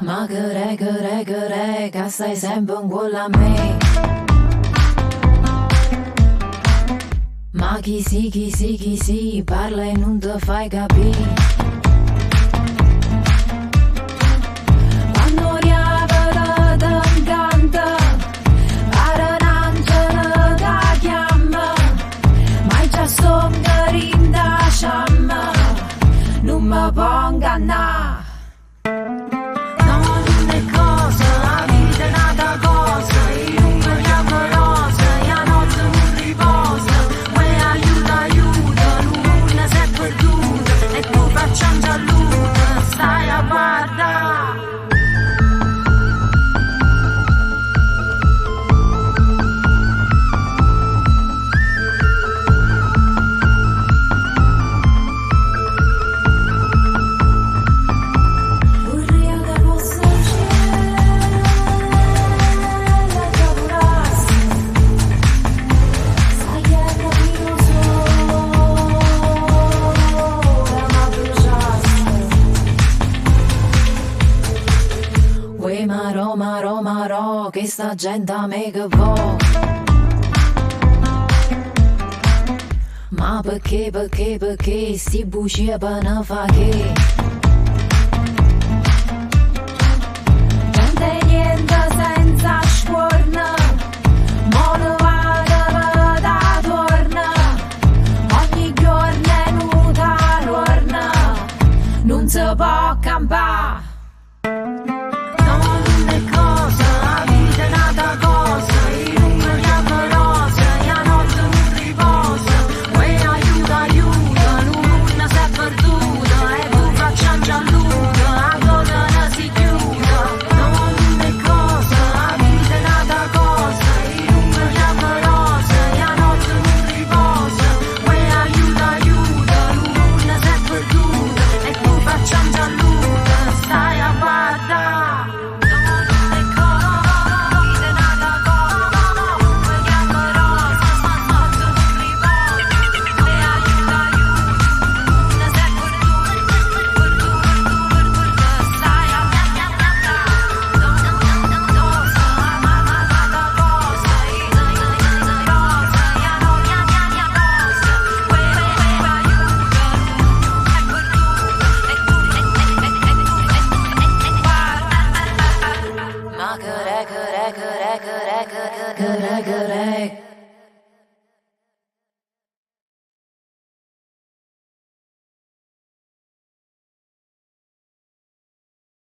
Ma che stai sempre un cuore a me. Ma chi si, parla e non te fai capire. Quando riapre t'incanto, pare un'angelo che chiama, ma già sto in da sciamma, non mi può ingannare. Stai a guardare. Vorrei che fosse il cielo che curasse, sai che è proprio solo ma bruciasse. Uè Maro, che sta gente a me che vo. Ma perché, sti bugie per ne fa che? Gente niente senza scuorna, mo ne vado da torna, ogni giorno è nuda l'orna, non si può campare.